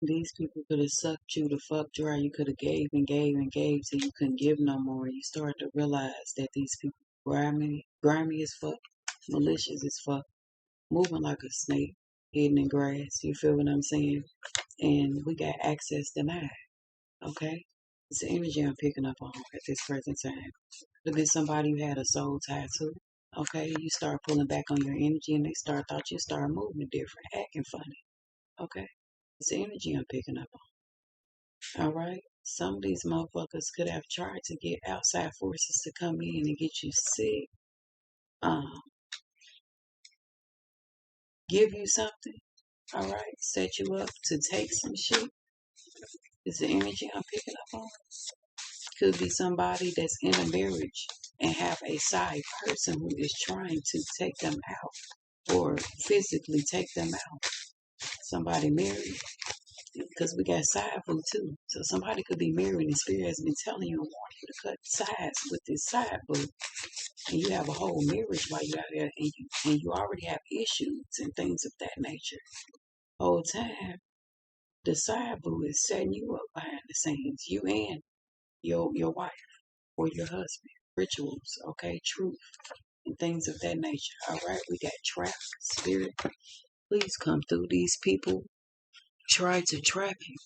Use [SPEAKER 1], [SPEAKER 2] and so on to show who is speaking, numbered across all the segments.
[SPEAKER 1] These people could have sucked you the fuck dry. You could have gave and gave and gave till you couldn't give no more. You start to realize that these people grimy as fuck, malicious as fuck, moving like a snake, hidden in grass. You feel what I'm saying? And we got access denied. Okay, it's the energy I'm picking up on at this present time. Could be somebody you had a soul tie to. Okay, you start pulling back on your energy, and they thought you start moving different, acting funny. Okay, it's the energy I'm picking up on. All right, some of these motherfuckers could have tried to get outside forces to come in and get you sick, um, give you something. All right, set you up to take some shit. Is the energy I'm picking up on? Could be somebody that's in a marriage and have a side person who is trying to take them out or physically take them out. Somebody married, because we got side boo too. So somebody could be married and spirit has been telling you and wanting you to cut sides with this side boo. And you have a whole marriage while you out there and you already have issues and things of that nature. Whole time the side boo is setting you up behind the scenes. You and your wife or your husband. Rituals, okay, truth, and things of that nature. All right, we got trap, spirit. Please come through. These people try to trap you,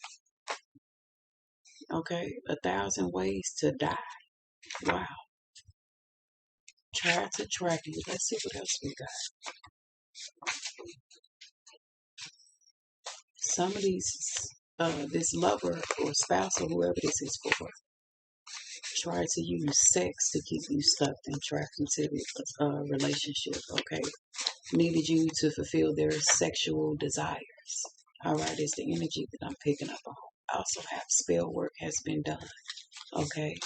[SPEAKER 1] okay? 1,000 ways to die. Wow. Try to trap you. Let's see what else we got. Some of these, this lover or spouse or whoever this is for, try to use sex to keep you stuck and trapped into this relationship, okay? Needed you to fulfill their sexual desires. All right, it's the energy that I'm picking up on. I also have spell work has been done. Okay.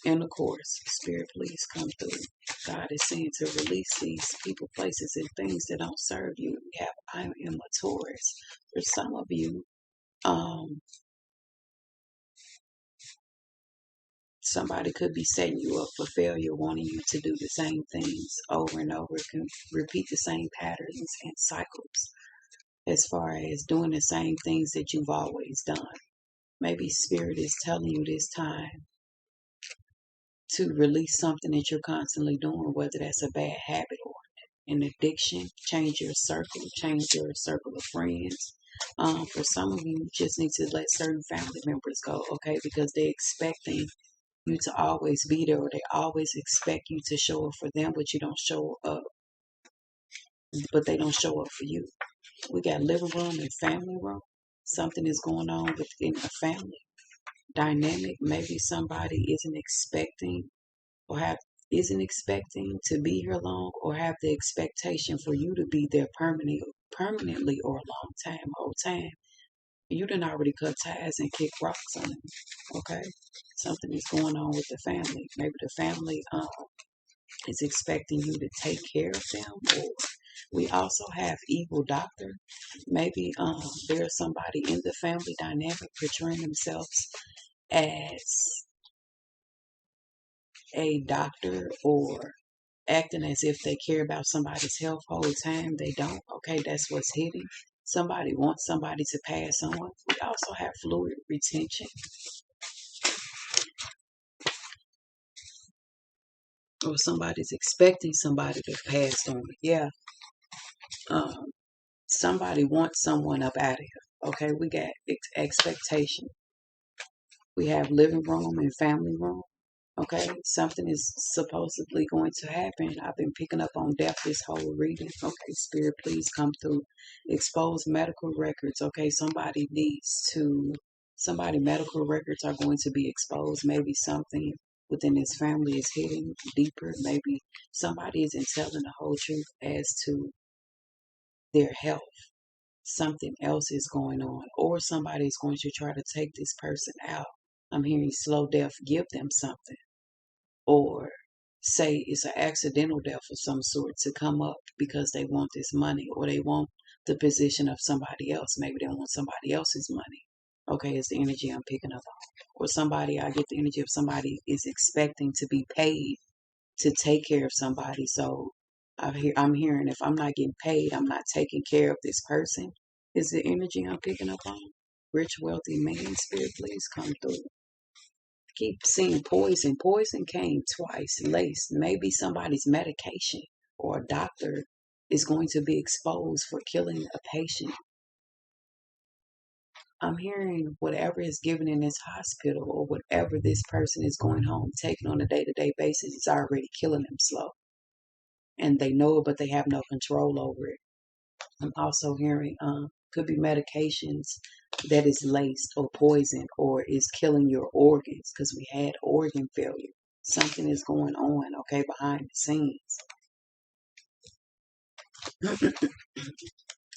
[SPEAKER 1] And of course, Spirit, please come through. God is saying to release these people, places, and things that don't serve you. We have I am a Taurus. For some of you, um, somebody could be setting you up for failure, wanting you to do the same things over and over, can repeat the same patterns and cycles as far as doing the same things that you've always done. Maybe Spirit is telling you this time to release something that you're constantly doing, whether that's a bad habit or an addiction. Change your circle of friends. For some of you, you just need to let certain family members go, okay? Because they're expecting you to always be there, or they always expect you to show up for them, but you don't show up, but they don't show up for you. We got living room and family room. Something is going on within a family dynamic. Maybe somebody isn't expecting or have isn't expecting to be here long or have the expectation for you to be there permanently or a long time, whole time. You done already cut ties and kick rocks on them. Okay? Something is going on with the family. Maybe the family is expecting you to take care of them, or we also have evil doctor. Maybe there's somebody in the family dynamic portraying themselves as a doctor or acting as if they care about somebody's health whole time. They don't. Okay, that's what's hidden. Somebody wants somebody to pass on. We also have fluid retention, or somebody's expecting somebody to pass on. Yeah, um, somebody wants someone up out of here. Okay, we got expectation. We have living room and family room. Okay, something is supposedly going to happen. I've been picking up on death this whole reading. Okay, Spirit, please come through. Expose medical records. Okay, somebody medical records are going to be exposed. Maybe something within this family is hidden deeper. Maybe somebody isn't telling the whole truth as to their health. Something else is going on, or somebody is going to try to take this person out. I'm hearing slow death, give them something, or say it's an accidental death of some sort to come up because they want this money or they want the position of somebody else. Maybe they want somebody else's money. Okay, it's the energy I'm picking up on. Or somebody, I get the energy of somebody is expecting to be paid to take care of somebody. So I'm hearing if I'm not getting paid, I'm not taking care of this person. Is the energy I'm picking up on? Rich, wealthy man, spirit, please come through. Keep seeing poison. Poison came twice, laced. Maybe somebody's medication or a doctor is going to be exposed for killing a patient. I'm hearing whatever is given in this hospital or whatever this person is going home, taking on a day-to-day basis, is already killing them slow. And they know it, but they have no control over it. I'm also hearing could be medications that is laced or poisoned or is killing your organs because we had organ failure. Something is going on, okay, behind the scenes.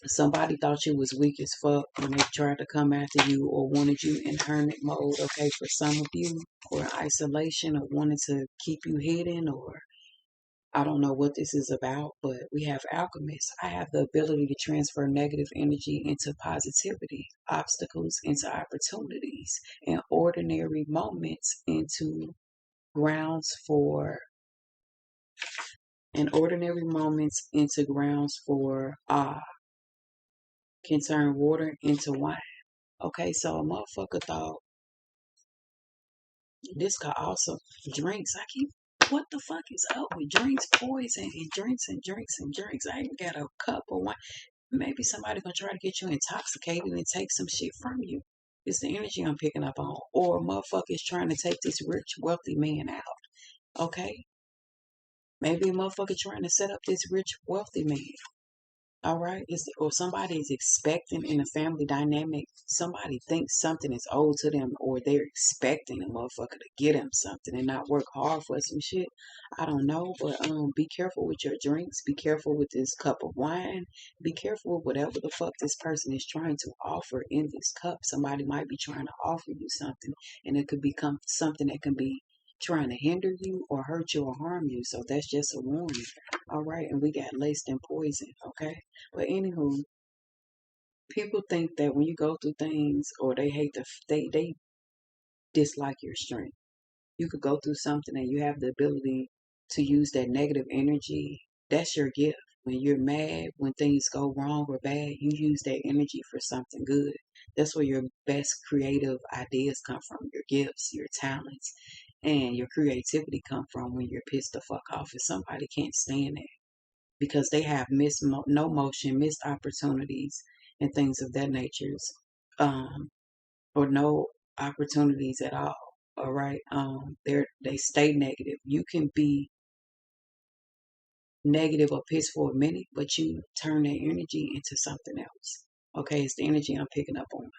[SPEAKER 1] Somebody thought you was weak as fuck when they tried to come after you or wanted you in hermit mode, okay, for some of you, or isolation, or wanted to keep you hidden, or I don't know what this is about, but we have alchemists. I have the ability to transfer negative energy into positivity, obstacles into opportunities, and ordinary moments into grounds for awe. Can turn water into wine. Okay, so a motherfucker thought this could also drinks. What the fuck is up with drinks, poison, and drinks and drinks and drinks? I even got a cup of wine. Maybe somebody gonna try to get you intoxicated and take some shit from you. It's the energy I'm picking up on. Or a motherfucker is trying to take this rich, wealthy man out. Okay? Maybe a motherfucker trying to set up this rich, wealthy man. All right, or somebody is expecting in a family dynamic. Somebody thinks something is owed to them, or they're expecting a motherfucker to get them something and not work hard for some shit. I don't know, but be careful with your drinks. Be careful with this cup of wine. Be careful with whatever the fuck this person is trying to offer in this cup. Somebody might be trying to offer you something, and it could become something that can be trying to hinder you or hurt you or harm you. So that's just a warning. All right, and we got laced in poison. Okay. But anywho, people think that when you go through things or they hate they dislike your strength. You could go through something and you have the ability to use that negative energy. That's your gift. When you're mad, when things go wrong or bad, you use that energy for something good. That's where your best creative ideas come from, your gifts, your talents, and your creativity come from when you're pissed the fuck off if somebody can't stand it because they have no motion, missed opportunities, and things of that nature, um, or no opportunities at all. All right, they stay negative. You can be negative or pissed for a minute, but you turn that energy into something else. Okay, it's the energy I'm picking up on.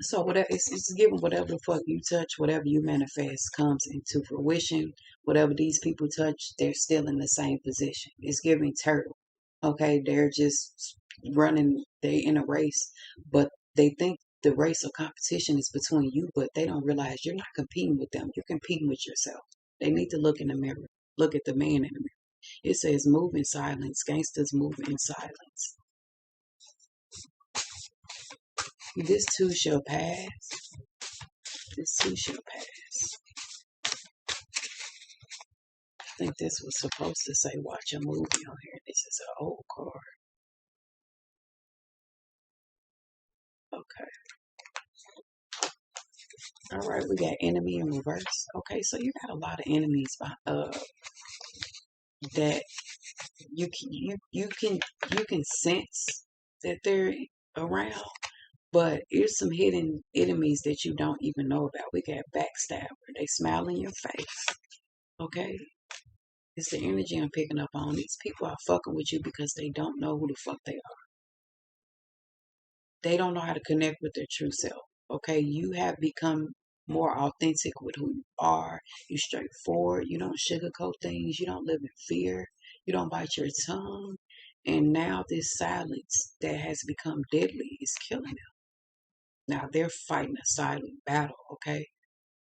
[SPEAKER 1] So whatever it's given, whatever the fuck you touch, whatever you manifest comes into fruition. Whatever these people touch, they're still in the same position. It's giving turtle. Okay, they're just running. They in a race, but they think the race or competition is between you, but they don't realize you're not competing with them. You're competing with yourself. They need to look in the mirror. Look at the man in the mirror. It says, "Move in silence." Gangsters move in silence. This too shall pass. This too shall pass. I think this was supposed to say watch a movie on here. This is an old card. Okay. All right, we got enemy in reverse. Okay, so you got a lot of enemies that you can sense that they're around, but here's some hidden enemies that you don't even know about. We got backstabber. They smile in your face. Okay, it's the energy I'm picking up on. These people are fucking with you because they don't know who the fuck they are. They don't know how to connect with their true self. Okay, you have become more authentic with who you are. You're straightforward. You don't sugarcoat things. You don't live in fear. You don't bite your tongue. And now this silence that has become deadly is killing them. Now they're fighting a silent battle. Okay,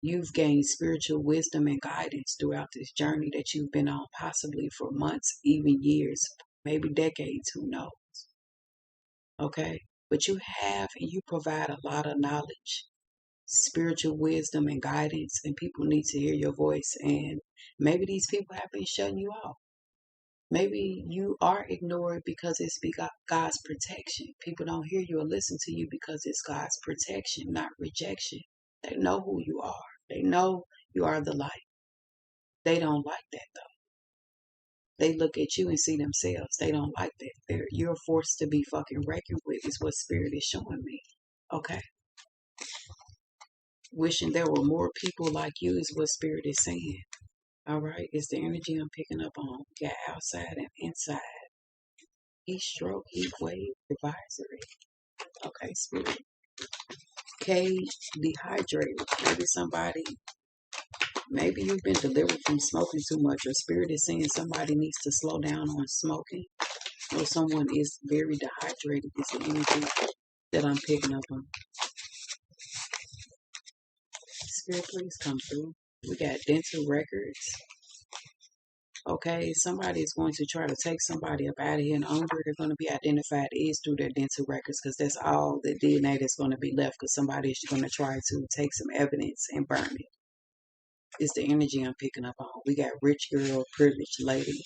[SPEAKER 1] you've gained spiritual wisdom and guidance throughout this journey that you've been on, possibly for months, even years, maybe decades. Who knows? Okay, but you have and you provide a lot of knowledge, spiritual wisdom, and guidance, and people need to hear your voice. And maybe these people have been shutting you off. Maybe you are ignored because it's God's protection. People don't hear you or listen to you because it's God's protection, not rejection. They know who you are. They know you are the light. They don't like that though. They look at you and see themselves. They don't like that. You're a force to be fucking reckoned with is what spirit is showing me. Okay. Wishing there were more people like you is what spirit is saying. All right. It's the energy I'm picking up on. Got outside and inside. Heat stroke, heat wave, advisory. Okay, spirit. Cage, dehydrated. Maybe you've been delivered from smoking too much, or spirit is saying somebody needs to slow down on smoking, or someone is very dehydrated. Is the energy that I'm picking up on. Spirit, please come through. We got dental records. Okay, somebody is going to try to take somebody up out of here, and only way they're going to be identified is through their dental records, because that's all the DNA that's going to be left, because somebody is going to try to take some evidence and burn it. It's the energy I'm picking up on. We got rich girl, privileged lady.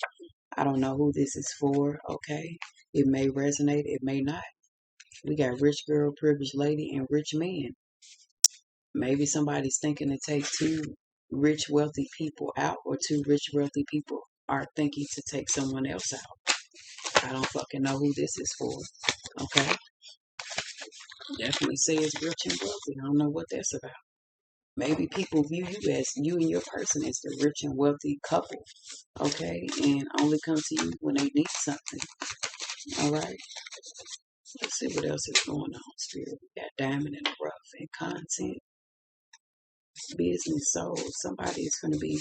[SPEAKER 1] I don't know who this is for, okay? It may resonate, it may not. We got rich girl, privileged lady, and rich man. Maybe somebody's thinking to take two rich, wealthy people out, or two rich, wealthy people are thinking to take someone else out. I don't fucking know who this is for. Okay? Definitely says rich and wealthy. I don't know what that's about. Maybe people view you as you and your person as the rich and wealthy couple. Okay? And only come to you when they need something. Alright? Let's see what else is going on, Spirit. We got diamond in the rough and content. Business soul. Somebody is going to be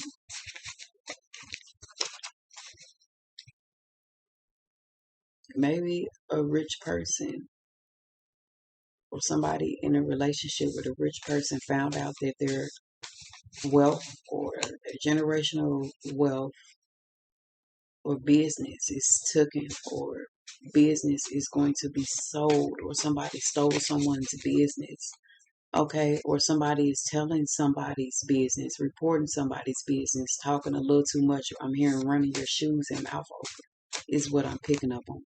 [SPEAKER 1] maybe a rich person, or somebody in a relationship with a rich person found out that their wealth, or their generational wealth, or business is taken, or business is going to be sold, or somebody stole someone's business. Okay, or somebody is telling somebody's business, reporting somebody's business, talking a little too much. I'm hearing running your shoes and mouth open is what I'm picking up on.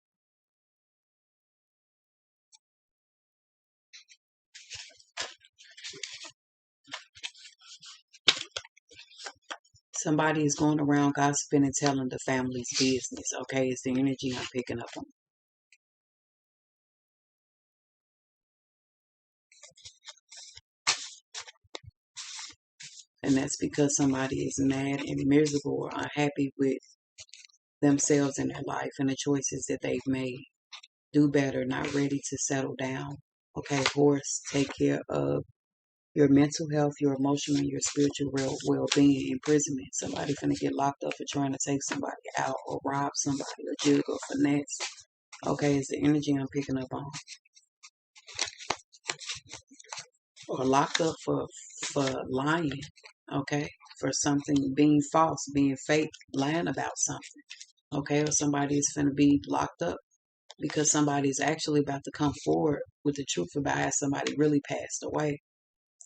[SPEAKER 1] Somebody is going around gossiping and telling the family's business. Okay, it's the energy I'm picking up on. And that's because somebody is mad and miserable or unhappy with themselves and their life and the choices that they've made. Do better, not ready to settle down. Okay, horse, take care of your mental health, your emotional, and your spiritual well-being. Imprisonment. Somebody finna get locked up for trying to take somebody out, or rob somebody, or jug, or finesse. Okay, it's the energy I'm picking up on. Or locked up for lying. Okay, for something being false, being fake, lying about something. Okay, or somebody is finna be locked up because somebody's actually about to come forward with the truth about how somebody really passed away.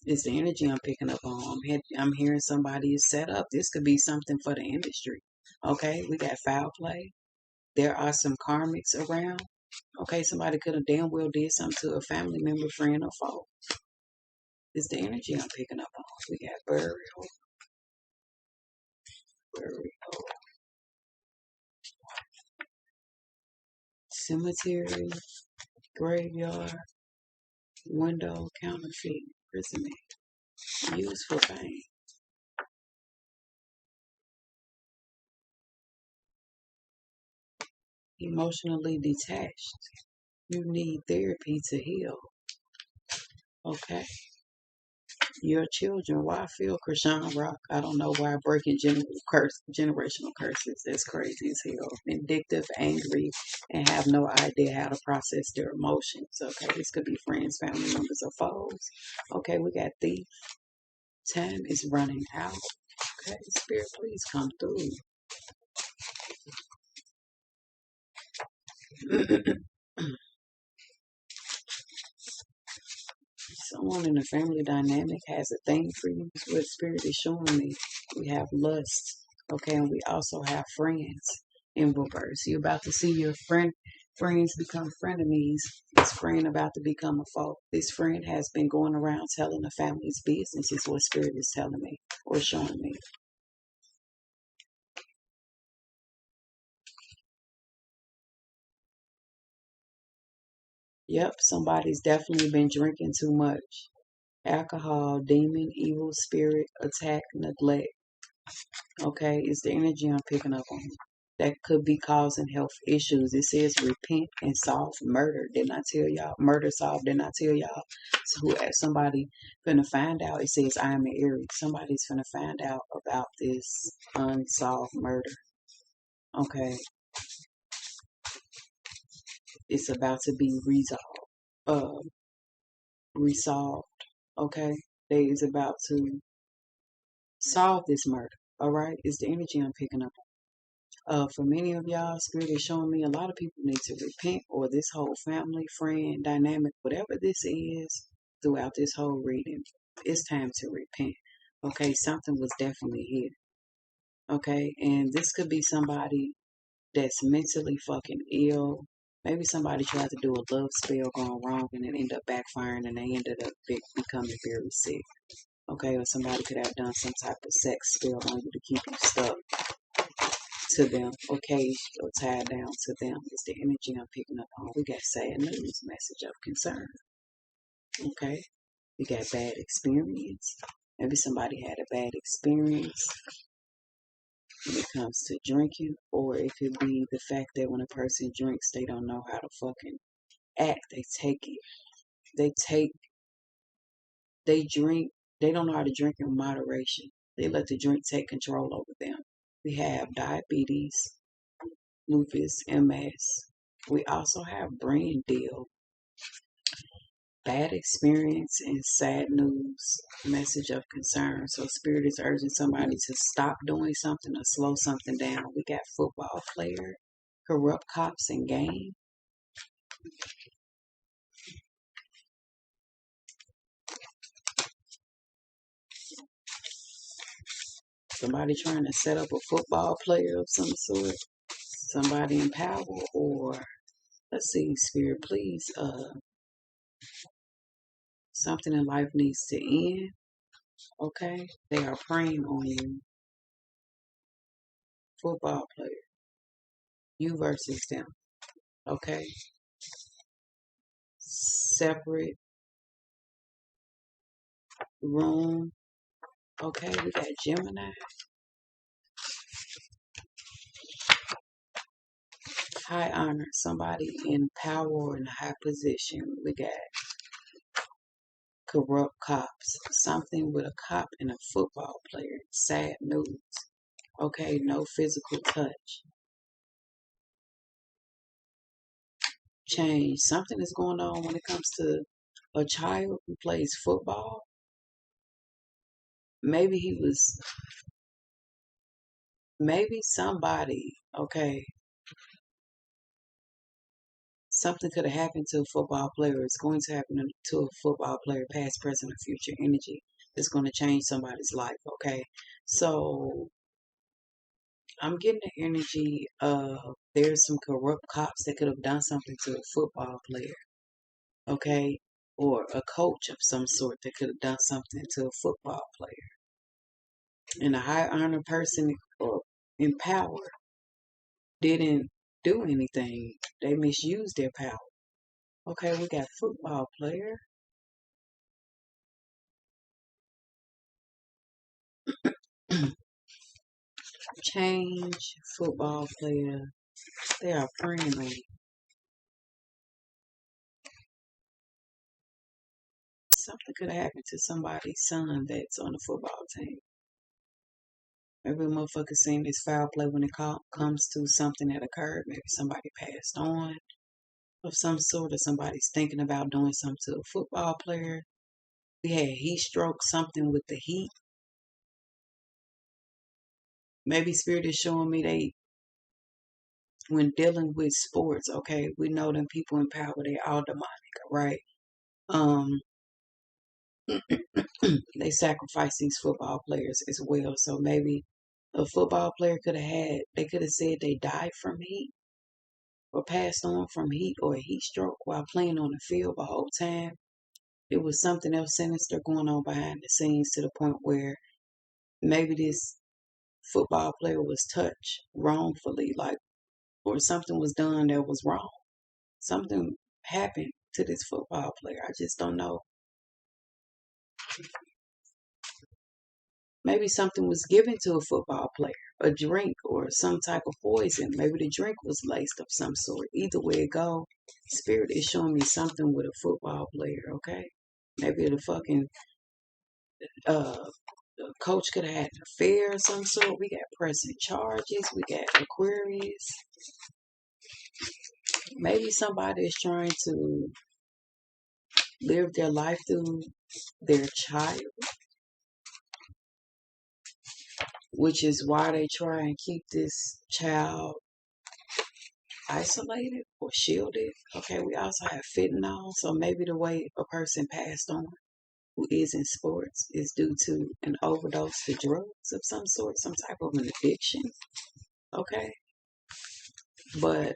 [SPEAKER 1] It's the energy I'm picking up on. I'm hearing somebody is set up. This could be something for the industry. Okay, we got foul play. There are some karmics around. Okay, somebody could have damn well did something to a family member, friend, or foe. It's the energy I'm picking up on. We got burial, cemetery, graveyard, window, counterfeit, imprisonment, used for fame. Emotionally detached. You need therapy to heal. Okay. Your children. Why I feel Krishan Rock? I don't know why breaking generational curses. That's crazy as hell. Vindictive, angry, and have no idea how to process their emotions. Okay, this could be friends, family members, or foes. Okay, we got thief. Time is running out. Okay, Spirit, please come through. Someone in the family dynamic has a thing for you. Is what Spirit is showing me. We have lust. Okay, and we also have friends. in reverse. You're about to see your friends become frenemies. This friend about to become a foe. This friend has been going around telling the family's business, is what Spirit is telling me or showing me. Yep, somebody's definitely been drinking too much. Alcohol, demon, evil, spirit, attack, neglect. Okay, it's the energy I'm picking up on. That could be causing health issues. It says repent and solve murder. Didn't I tell y'all? Murder solved. Didn't I tell y'all? So somebody finna find out. It says I am an Aries. Somebody's finna find out about this unsolved murder. Okay, it's about to be uh, resolved. Okay, they is about to solve this murder. All right, it's the energy I'm picking up. For many of y'all, Spirit is showing me a lot of people need to repent, or this whole family, friend dynamic, whatever this is, throughout this whole reading, it's time to repent. Okay, something was definitely here. Okay, and this could be somebody that's mentally fucking ill. Maybe somebody tried to do a love spell going wrong and it ended up backfiring and they ended up becoming very sick. Okay, or somebody could have done some type of sex spell on you to keep you stuck to them or caged or tied down to them. It's the energy I'm picking up on. We got sad news, message of concern. Okay, we got bad experience. Maybe somebody had a bad experience when it comes to drinking, or it could be the fact that when a person drinks, they don't know how to fucking act. They take it. They take. They drink. They don't know how to drink in moderation. They let the drink take control over them. We have diabetes, lupus, MS. We also have brain deal, bad experience, and sad news, message of concern. So Spirit is urging somebody to stop doing something or slow something down. We got football player, corrupt cops and gang. Somebody trying to set up a football player of some sort. Somebody in power, or let's see, Spirit, please, something in life needs to end. Okay, they are praying on you. Football player, you versus them. Okay, separate room. Okay, we got Gemini, high honor, somebody in power or in a high position. We got corrupt cops, something with a cop and a football player. Sad news. Okay, no physical touch. Change. Something is going on when it comes to a child who plays football. Maybe he was, maybe somebody, okay, something could have happened to a football player. It's going to happen to a football player, past, present, or future energy. It's going to change somebody's life, okay? So I'm getting the energy of there's some corrupt cops that could have done something to a football player, okay? Or a coach of some sort that could have done something to a football player. And a high honor person or in power didn't do anything. They misused their power. Okay, we got football player. Change, football player. They are praying on you. Something could have happened to somebody's son that's on the football team. Every motherfucker seen this foul play when it comes to something that occurred. Maybe somebody passed on of some sort, or somebody's thinking about doing something to a football player. We had heat stroke, something with the heat. Maybe Spirit is showing me they, when dealing with sports, okay, we know them people in power, they all demonic, right? Um, they sacrifice these football players as well. So maybe A football player they could have said they died from heat or passed on from heat or a heat stroke while playing on the field the whole time. It was something else sinister going on behind the scenes to the point where maybe this football player was touched wrongfully, like, or something was done that was wrong. Something happened to this football player. I just don't know. Maybe something was given to a football player, a drink or some type of poison. Maybe the drink was laced of some sort. Either way it go, Spirit is showing me something with a football player, okay? Maybe the fucking uh coach could have had an affair of some sort. We got pressing charges. We got Aquarius. Maybe somebody is trying to live their life through their child, which is why they try and keep this child isolated or shielded. Okay, we also have fentanyl. So maybe the way a person passed on who is in sports is due to an overdose to drugs of some sort, some type of an addiction. Okay, but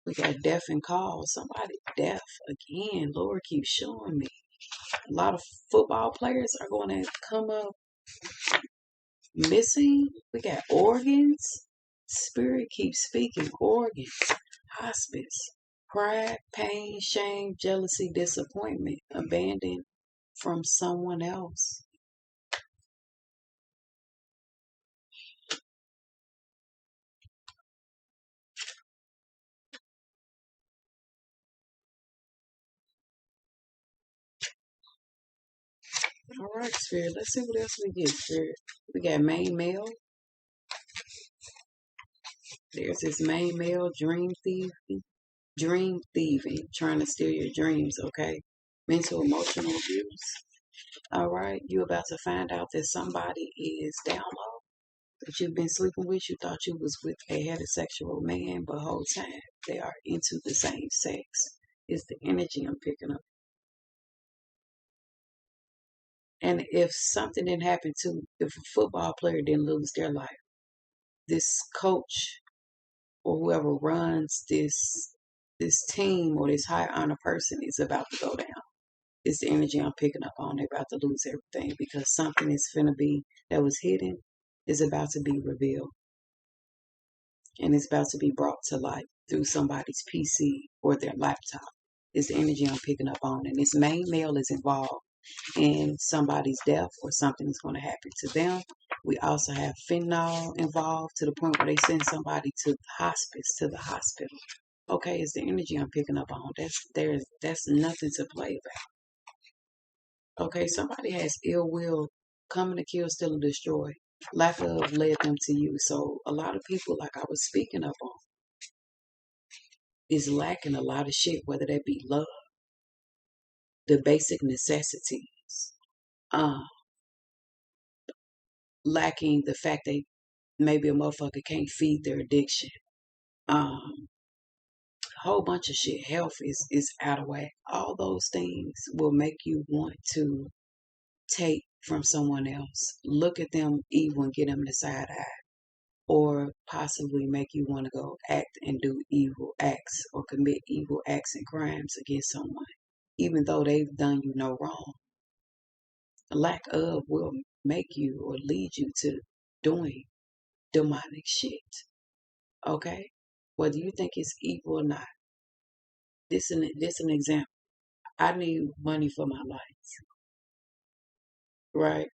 [SPEAKER 1] we got deaf and call. Somebody deaf again. Lord keeps showing me. A lot of football players are going to come up missing. We got organs. Spirit keeps speaking. Organs. Hospice. Pride, pain, shame, jealousy, disappointment. Abandoned from someone else. All right, Spirit. Let's see what else we get, Spirit. We got main male. There's this main male dream thieving, trying to steal your dreams, okay? Mental, emotional abuse. All right, you're about to find out that somebody is down low that you've been sleeping with. You thought you was with a heterosexual man, but whole time they are into the same sex. It's the energy I'm picking up. And if something didn't happen to, if a football player didn't lose their life, this coach or whoever runs this team or this high honor person is about to go down. It's the energy I'm picking up on. They're about to lose everything because something is finna be that was hidden is about to be revealed and it's about to be brought to light through somebody's PC or their laptop. It's the energy I'm picking up on, and this main male is involved in somebody's death or something is going to happen to them. We also have fentanyl involved to the point where they send somebody to hospice, to the hospital. Okay, it's the energy I'm picking up on. That's nothing to play about. Okay, somebody has ill will, coming to kill, steal, and destroy. Lack of led them to you. So a lot of people, like I was speaking up on, is lacking a lot of shit, whether that be love, the basic necessities, uh, lacking the fact that maybe a motherfucker can't feed their addiction. Um, a whole bunch of shit. Health is out of whack. All those things will make you want to take from someone else, look at them evil and get them the side eye, or possibly make you want to go act and do evil acts or commit evil acts and crimes against someone, even though they've done you no wrong. A lack of will make you or lead you to doing demonic shit. Okay? Whether you think it's evil or not. This an example. I need money for my lights. Right?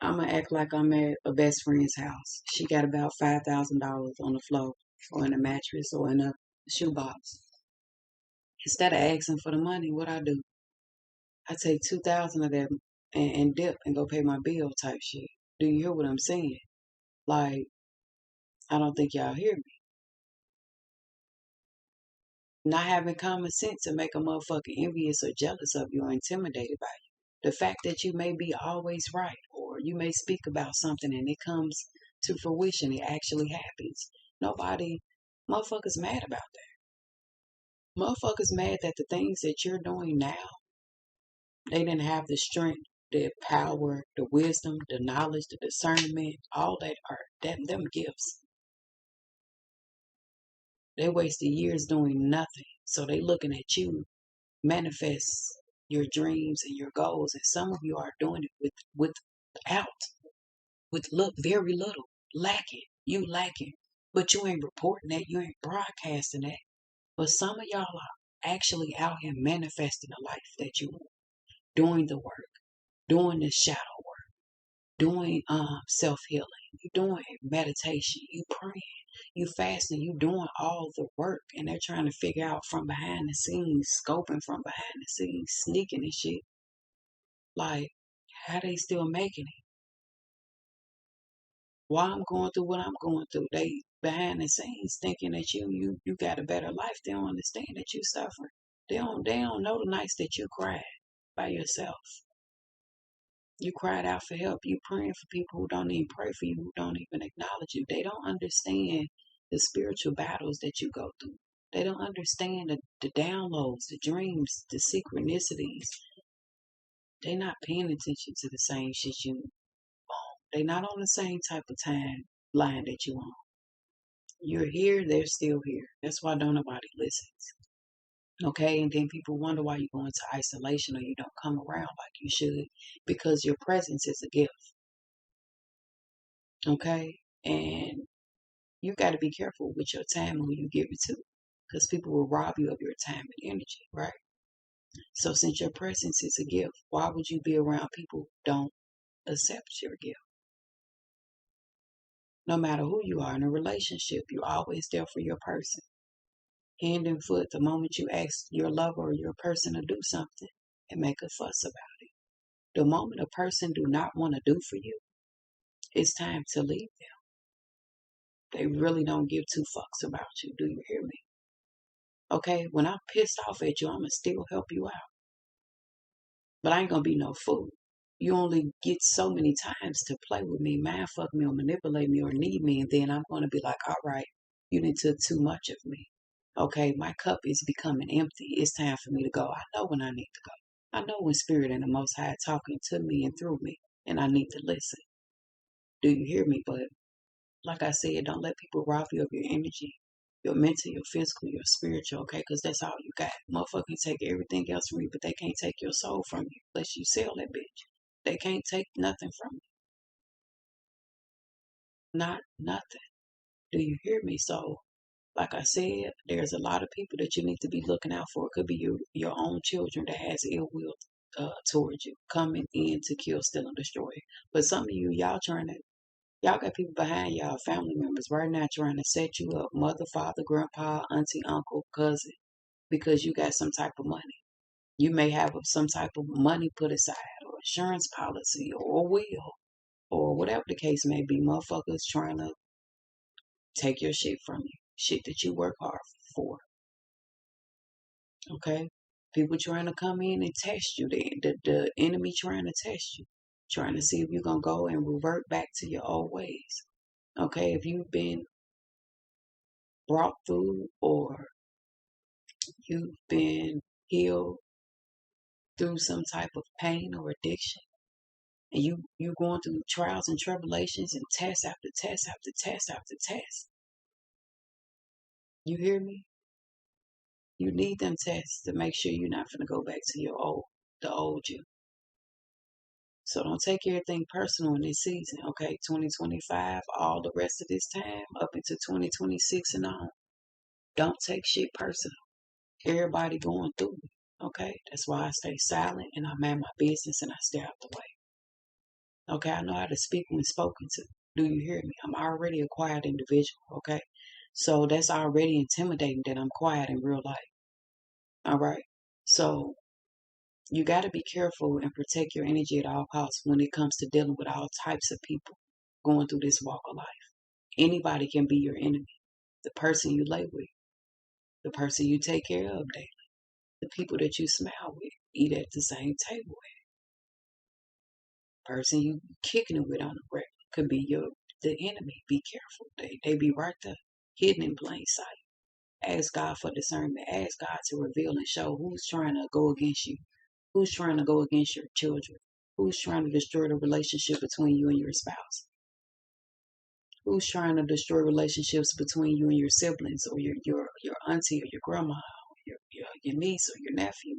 [SPEAKER 1] I'm gonna act like I'm at a best friend's house. She got about $5,000 on the floor, or in a mattress, or in a shoebox. Instead of asking for the money, what I do, I take 2,000 of them and dip and go pay my bill type shit. Do you hear what I'm saying? Like, I don't think y'all hear me. Not having common sense to make a motherfucker envious or jealous of you or intimidated by you. The fact that you may be always right or you may speak about something and it comes to fruition, it actually happens. Nobody, motherfuckers mad about that. Motherfuckers mad that the things that you're doing now, they didn't have the strength the power, the wisdom, the knowledge, the discernment, all that are them gifts. They wasted years doing nothing. So they looking at you manifest your dreams and your goals. And some of you are doing it without, with look very little, lacking. You lacking. But you ain't reporting that, you ain't broadcasting that. But some of y'all are actually out here manifesting the life that you want, doing the work, doing the shadow work, doing self-healing, you doing meditation, you praying, you fasting, you doing all the work, and they're trying to figure out from behind the scenes, scoping from behind the scenes, sneaking and shit. Like, how they still making it? Why I'm going through what I'm going through? They behind the scenes thinking that you got a better life. They don't understand that you suffering. They don't know the nights that you cried by yourself. You cried out for help. You praying for people who don't even pray for you, who don't even acknowledge you. They don't understand the spiritual battles that you go through. They don't understand the downloads, the dreams, the synchronicities. They not paying attention to the same shit you on. They not on the same type of timeline that you on. You're here, they're still here. That's why don't nobody listens. Okay, and then people wonder why you go into isolation or you don't come around like you should, because your presence is a gift. Okay, and you got to be careful with your time and who you give it to, because people will rob you of your time and energy, right? So since your presence is a gift, why would you be around people who don't accept your gift? No matter who you are in a relationship, you're always there for your person. Hand and foot, the moment you ask your lover or your person to do something and make a fuss about it. The moment a person do not want to do for you, it's time to leave them. They really don't give two fucks about you. Do you hear me? Okay, when I'm pissed off at you, I'ma still help you out. But I ain't gonna be no fool. You only get so many times to play with me, mind fuck me, or manipulate me, or need me, and then I'm gonna be like, all right, you done took too much of me. Okay, my cup is becoming empty. It's time for me to go. I know when I need to go. I know when Spirit and the Most High talking to me and through me, and I need to listen. Do you hear me? But like I said, don't let people rob you of your energy, your mental, your physical, your spiritual, okay? Because that's all you got. Motherfucker can take everything else from you, but they can't take your soul from you unless you sell that bitch. They can't take nothing from you. Not nothing. Do you hear me? So, like I said, there's a lot of people that you need to be looking out for. It could be your own children that has ill will towards you, coming in to kill, steal, and destroy. But some of you, y'all got people behind y'all, family members right now trying to set you up, mother, father, grandpa, auntie, uncle, cousin, because you got some type of money. You may have some type of money put aside, or insurance policy, or a will, or whatever the case may be. Motherfuckers trying to take your shit from you, shit that you work hard for. Okay? People trying to come in and test you. The enemy trying to test you, trying to see if you're going to go and revert back to your old ways. Okay? If you've been brought through or you've been healed through some type of pain or addiction, and you going through trials and tribulations and test after test after test after test. You hear me? You need them tests to make sure you're not going to go back to the old you. So don't take everything personal in this season, okay? 2025, all the rest of this time, up into 2026 and on. Don't take shit personal. Everybody going through it, okay? That's why I stay silent and I mind my business and I stay out the way. Okay, I know how to speak when spoken to. Do you hear me? I'm already a quiet individual, okay? So that's already intimidating that I'm quiet in real life. All right? So you got to be careful and protect your energy at all costs when it comes to dealing with all types of people going through this walk of life. Anybody can be your enemy. The person you lay with, the person you take care of daily, the people that you smile with, eat at the same table with, the person you kicking it with on the regular could be the enemy. Be careful. They be right there, hidden in plain sight. Ask God for discernment. Ask God to reveal and show who's trying to go against you, who's trying to go against your children, Who's trying to destroy the relationship between you and your spouse? Who's trying to destroy relationships between you and your siblings, or your auntie, or your grandma, or your niece, or your nephew?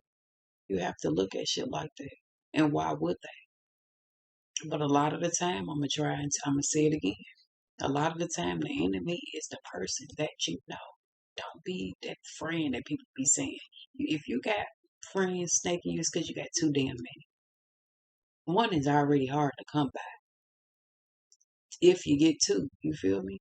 [SPEAKER 1] You have to look at shit like that. And why would they? But a lot of the time, I'm gonna say it again. A lot of the time, the enemy is the person that you know. Don't be that friend that people be saying. If you got friends snaking you, it's because you got too damn many. One is already hard to come by. If you get two, you feel me?